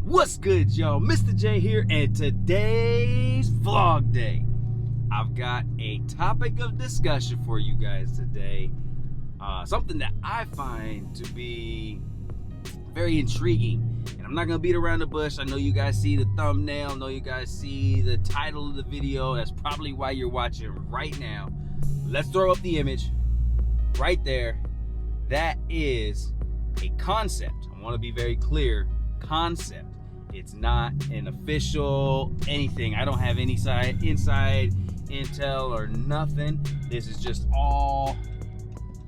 What's good, y'all? Mr. J here, and today's vlog day. I've got a topic of discussion for you guys today. Something that I find to be very intriguing. And I'm not gonna beat around the bush. I know you guys see the thumbnail, I know you guys see the title of the video. That's probably why you're watching right now. Let's throw up the image right there. That is a concept. I want to be very clear. Concept. It's not an official anything. I don't have any inside intel or nothing. This is just all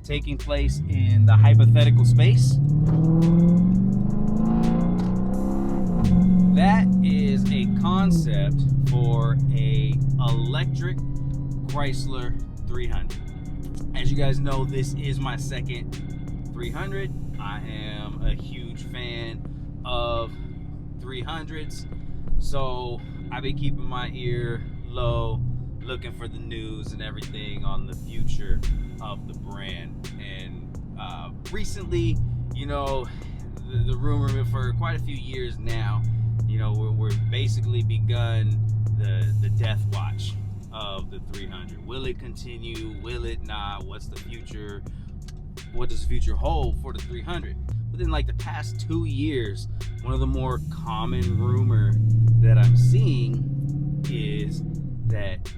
taking place in the hypothetical space. That is a concept for a electric Chrysler 300. As you guys know, this is my second 300. I am a huge fan of 300s, so I've been keeping my ear low, looking for the news and everything on the future of the brand. And recently, you know, the rumor for quite a few years now, you know, we're basically begun the death watch of the 300. Will it continue? Will it not? What's the future? What does the future hold for the 300? Within like the past 2 years, one of the more common rumor that I'm seeing is that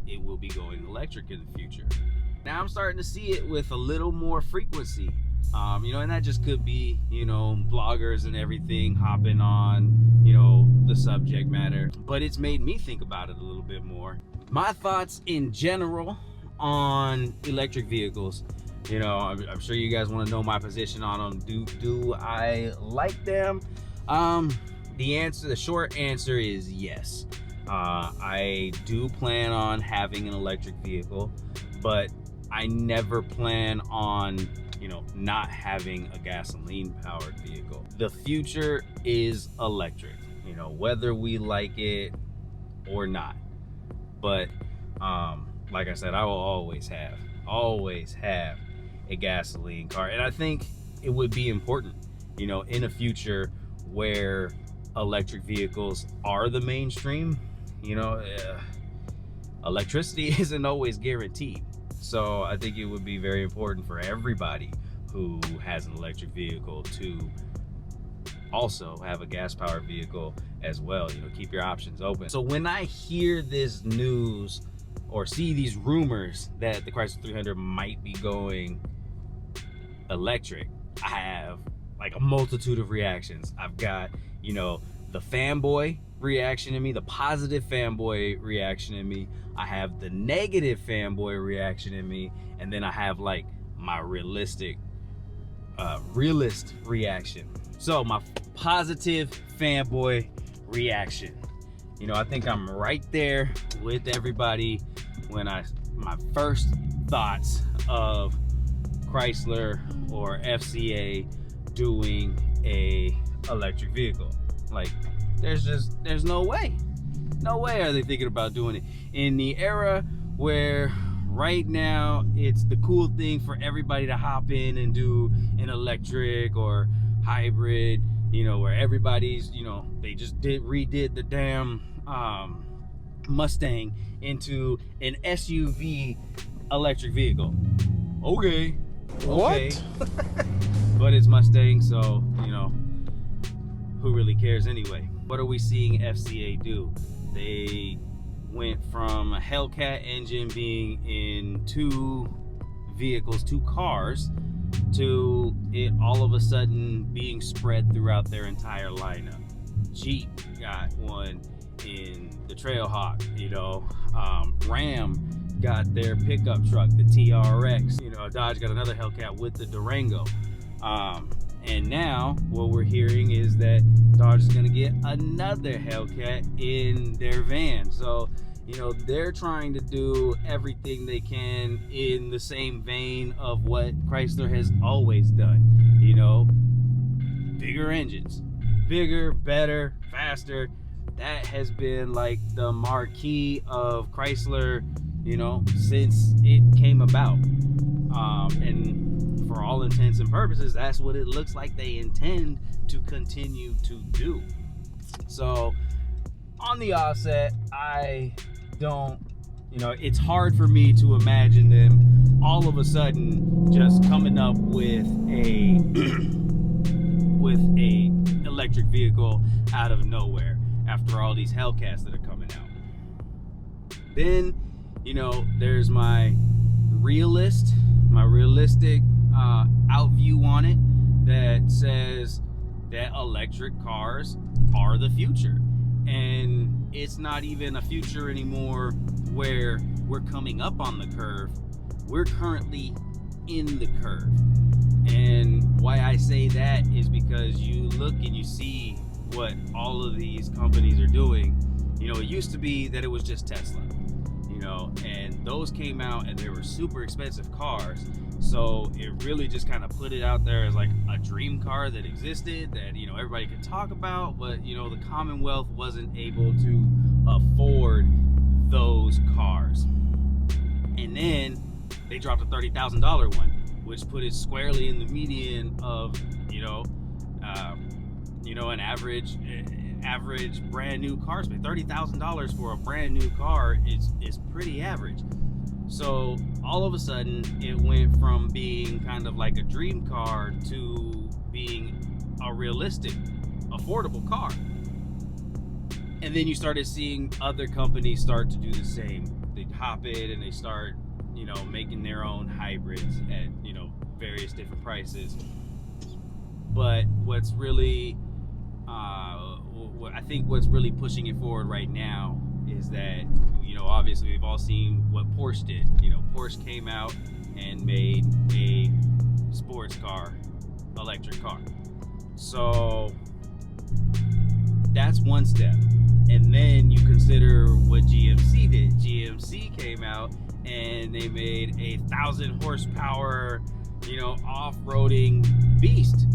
it will be going electric in the future. Now I'm starting to see it with a little more frequency. You know, and that just could be, you know, bloggers and everything hopping on, you know, the subject matter. But it's made me think about it a little bit more. My thoughts in general on electric vehicles. You know, I'm sure you guys want to know my position on them. Do I like them? The short answer is yes. I do plan on having an electric vehicle, but I never plan on, you know, not having a gasoline powered vehicle. The future is electric, you know, whether we like it or not. But like I said, I will always have a gasoline car. And I think it would be important, you know, in a future where electric vehicles are the mainstream. You know, electricity isn't always guaranteed. So I think it would be very important for everybody who has an electric vehicle to also have a gas powered vehicle as well. You know, keep your options open. So when I hear this news or see these rumors that the Chrysler 300 might be going electric, I have like a multitude of reactions. I've got, you know, the fanboy reaction in me, the positive fanboy reaction in me. I have the negative fanboy reaction in me, and then I have like my realist reaction. So my positive fanboy reaction, you know, I think I'm right there with everybody when my first thoughts of Chrysler or FCA doing a electric vehicle. Like, there's no way are they thinking about doing it in the era where right now it's the cool thing for everybody to hop in and do an electric or hybrid, you know, where everybody's, you know, they just redid the damn Mustang into an SUV electric vehicle. Okay. What? But it's Mustang, so, you know, who really cares anyway? What are we seeing FCA do? They went from a Hellcat engine being in 2 vehicles, 2 cars, to it all of a sudden being spread throughout their entire lineup. Jeep got one in the Trailhawk, you know. Ram got their pickup truck, the TRX. You know, Dodge got another Hellcat with the Durango. And now what we're hearing is that Dodge is going to get another Hellcat in their van. So, you know, they're trying to do everything they can in the same vein of what Chrysler has always done. You know, bigger engines, bigger, better, faster. That has been like the marquee of Chrysler, you know, since it came about. And for all intents and purposes, that's what it looks like they intend to continue to do. So on the offset, I don't, it's hard for me to imagine them all of a sudden just coming up with a with a electric vehicle out of nowhere after all these Hellcats that are coming out. Then, there's my realistic out view on it that says that electric cars are the future. And it's not even a future anymore where we're coming up on the curve. We're currently in the curve. And why I say that is because you look and you see what all of these companies are doing. It used to be that it was just Tesla, and those came out and they were super expensive cars. So it really just kind of put it out there as like a dream car that existed that, everybody could talk about, but, the Commonwealth wasn't able to afford those cars. And then they dropped a $30,000 one, which put it squarely in the median of, an average brand new car space. $30,000 for a brand new car is pretty average. So all of a sudden it went from being kind of like a dream car to being a realistic, affordable car. And then you started seeing other companies start to do the same. They hop in and they start, making their own hybrids at, various different prices. But what's really, I think what's really pushing it forward right now is that, obviously we've all seen what Porsche did. Porsche came out and made a sports car, electric car. So that's one step. And then you consider what GMC did. GMC came out and they made 1,000 horsepower, off-roading beast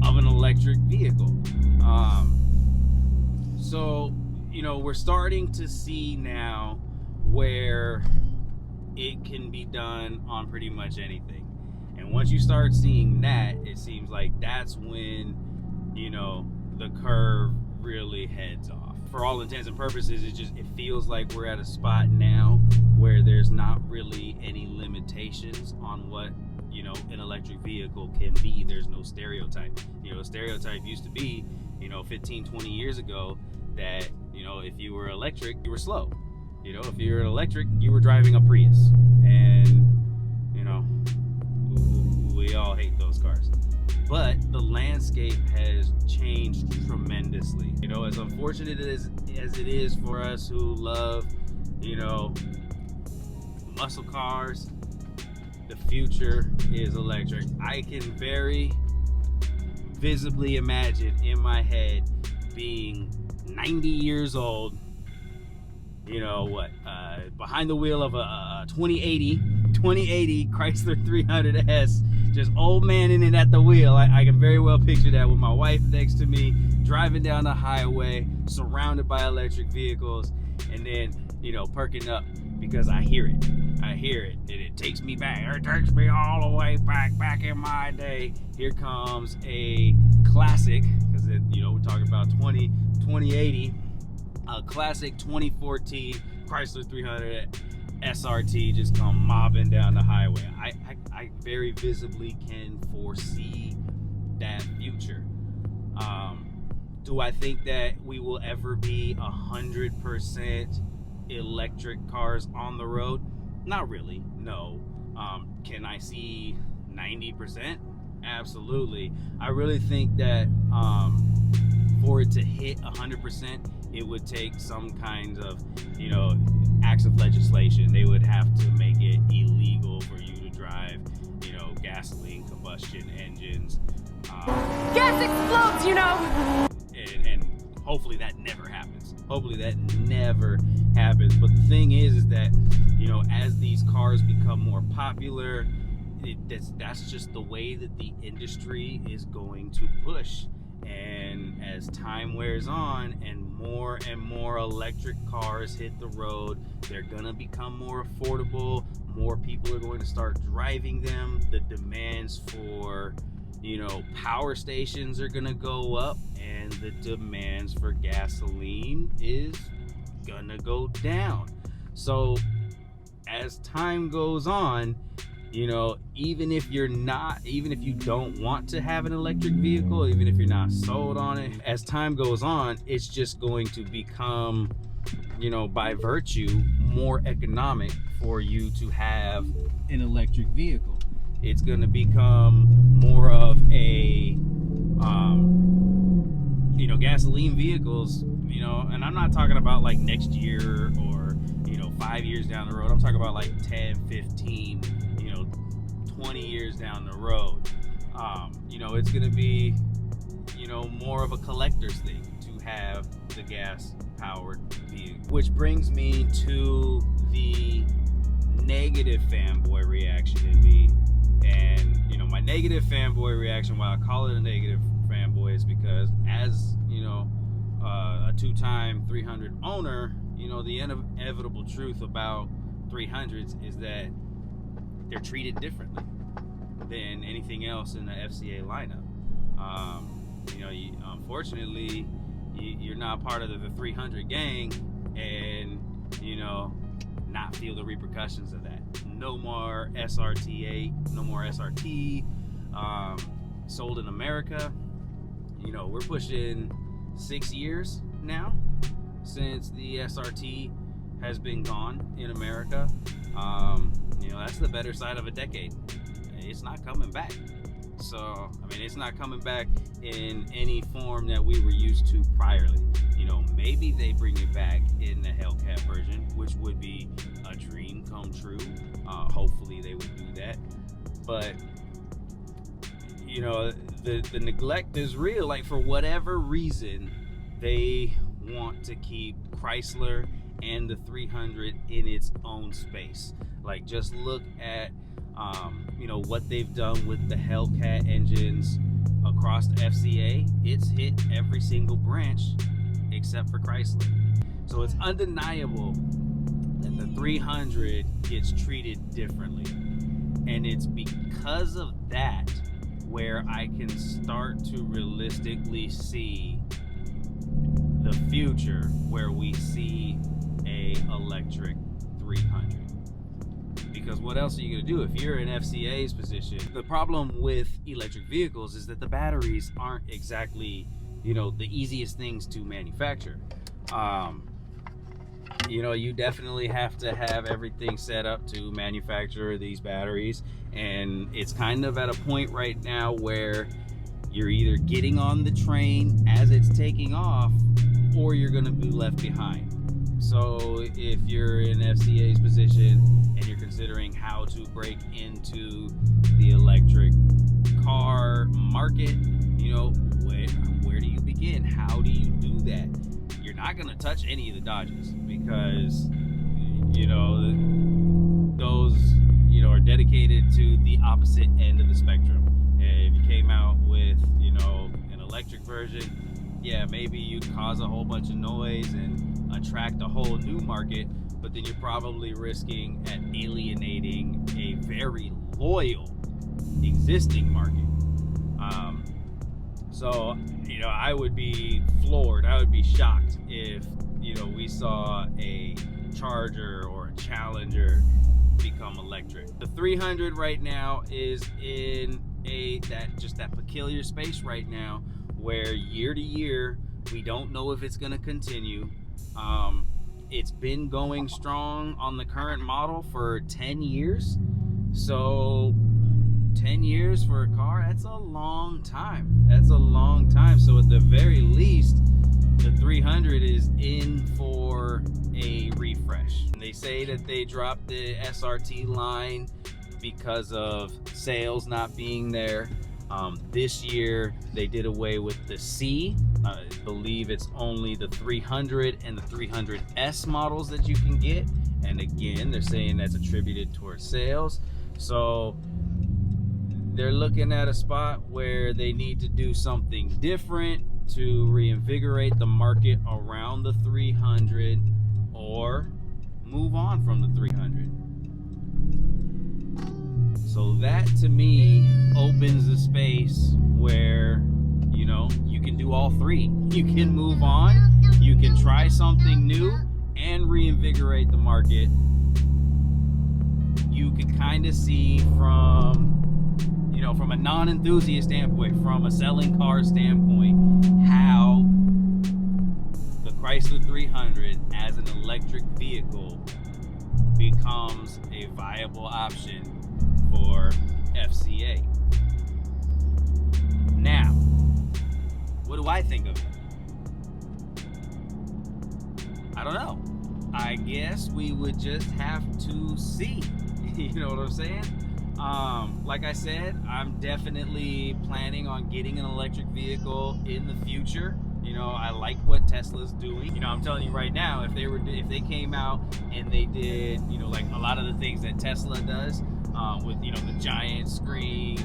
of an electric vehicle. So, we're starting to see now where it can be done on pretty much anything. And once you start seeing that, it seems like that's when, the curve really heads off. For all intents and purposes, it feels like we're at a spot now where there's not really any limitations on what, an electric vehicle can be. There's no stereotype. A stereotype used to be, 15, 20 years ago that, if you were electric, you were slow. If you were an electric, you were driving a Prius. And, we all hate those cars. But the landscape has changed tremendously. As unfortunate as it is for us who love, muscle cars, the future is electric. I can very visibly imagine in my head being 90 years old, behind the wheel of a 2080 Chrysler 300S, just old man in it at the wheel. I can very well picture that with my wife next to me, driving down the highway, surrounded by electric vehicles, and then, perking up because I hear it. And it takes me back. It takes me all the way back in my day. Here comes a classic, because, we're talking about 2080, a classic 2014 Chrysler 300 SRT just come mobbing down the highway. I very visibly can foresee that future. Do I think that we will ever be 100% electric cars on the road? Not really, no. Can I see 90%? Absolutely. I really think that for it to hit 100%, it would take some kind of, acts of legislation. They would have to make it illegal for you to drive, gasoline combustion engines. Gas explodes, And hopefully that never happens. Hopefully that never happens. But the thing is that, as these cars become more popular, that's just the way that the industry is going to push. And as time wears on and more electric cars hit the road, they're gonna become more affordable. More people are going to start driving them. The demands for, power stations are gonna go up, and the demands for gasoline is gonna go down. So as time goes on, even if you don't want to have an electric vehicle, even if you're not sold on it, as time goes on, it's just going to become, by virtue, more economic for you to have an electric vehicle. It's going to become more of a, gasoline vehicles, and I'm not talking about like next year or, 5 years down the road. I'm talking about like 10, 15, 20 years down the road. It's going to be, more of a collector's thing to have the gas powered vehicle. Which brings me to the negative fanboy reaction in me. And, my negative fanboy reaction, why I call it a negative fanboy, is because as, a two-time 300 owner, the inevitable truth about 300s is that they're treated differently than anything else in the FCA lineup. Unfortunately, you're not part of the 300 gang and, not feel the repercussions of that. No more SRT8, no more SRT sold in America. We're pushing 6 years now since the SRT has been gone in America. That's the better side of a decade. It's not coming back. So, it's not coming back in any form that we were used to priorly. Maybe they bring it back in the Hellcat version, which would be a dream come true. Hopefully they would do that. But, the neglect is real. Like, for whatever reason, they want to keep Chrysler and the 300 in its own space. Like, just look at what they've done with the Hellcat engines across the FCA. It's hit every single branch except for Chrysler. So it's undeniable that the 300 gets treated differently. And it's because of that where I can start to realistically see the future where we see a electric 300. Because what else are you going to do if you're in FCA's position? The problem with electric vehicles is that the batteries aren't exactly, the easiest things to manufacture. You definitely have to have everything set up to manufacture these batteries. And it's kind of at a point right now where you're either getting on the train as it's taking off, or you're going to be left behind. So if you're in FCA's position and you're considering how to break into the electric car market, where do you begin? How do you do that? You're not going to touch any of the Dodges because, those, are dedicated to the opposite end of the spectrum. If you came out with, an electric version, yeah, maybe you'd cause a whole bunch of noise and attract a whole new market, but then you're probably risking at alienating a very loyal existing market. So, I would be floored. I would be shocked if, we saw a Charger or a Challenger become electric. The 300 right now is in that peculiar space right now where year to year we don't know if it's going to continue. It's been going strong on the current model for 10 years. So 10 years for a car, that's a long time. That's a long time. So at the very least, the 300 is in for a refresh. And they say that they dropped the SRT line because of sales not being there. This year they did away with the C. I believe it's only the 300 and the 300S models that you can get. And again, they're saying that's attributed towards sales. So they're looking at a spot where they need to do something different to reinvigorate the market around the 300 or move on from the 300. So that to me opens the space where, you know, you can do all three. You can move on, you can try something new and reinvigorate the market. You can kind of see from, you know, from a non-enthusiast standpoint, from a selling car standpoint, how the Chrysler 300 as an electric vehicle becomes a viable option for FCA. Now, what do I think of it? I don't know. I guess we would just have to see. You know what I'm saying? Like I said, I'm definitely planning on getting an electric vehicle in the future. You know, I like what Tesla's doing. You know, I'm telling you right now, if they came out and they did, you know, like a lot of the things that Tesla does, with, you know, the giant screen,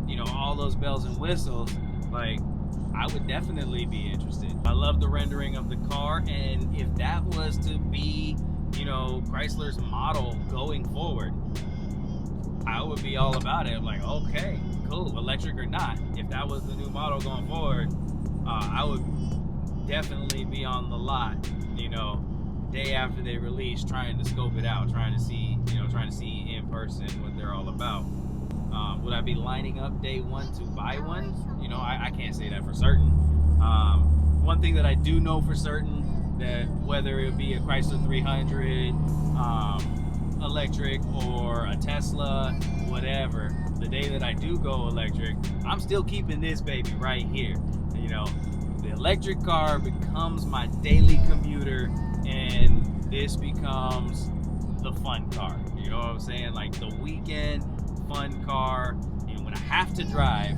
you know, all those bells and whistles, like, I would definitely be interested. I love the rendering of the car, and if that was to be, you know, Chrysler's model going forward, I would be all about it. I'm like, okay, cool, electric or not. If that was the new model going forward, I would definitely be on the lot, you know, day after they release, trying to scope it out, trying to see in person what they're all about. Would I be lining up day one to buy one? You know, I can't say that for certain. One thing that I do know for certain, that whether it be a Chrysler 300 electric or a Tesla, whatever, the day that I do go electric, I'm still keeping this baby right here. You know, the electric car becomes my daily commuter, and this becomes the fun car. You know what I'm saying? Like the weekend fun car. You know, when I have to drive,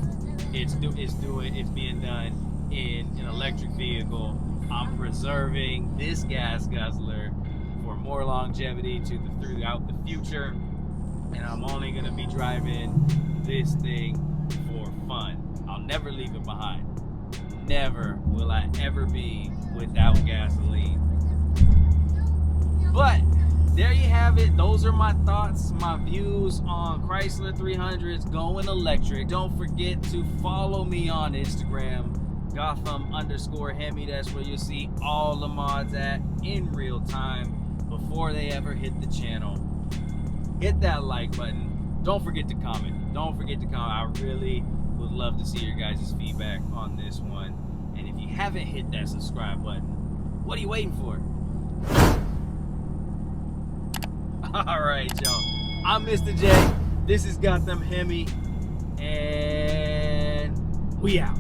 it's being done in an electric vehicle. I'm preserving this gas guzzler for more longevity throughout the future, and I'm only gonna be driving this thing for fun. I'll never leave it behind. Never will I ever be without gasoline. But there you have it. Those are my thoughts, my views on Chrysler 300s going electric. Don't forget to follow me on Instagram, Gotham_Hemi. That's where you'll see all the mods at in real time before they ever hit the channel. Hit that like button. Don't forget to comment. Don't forget to comment. I really would love to see your guys' feedback on this one. And if you haven't hit that subscribe button, what are you waiting for? All right, y'all. I'm Mr. J. This is Gotham Hemi, and we out.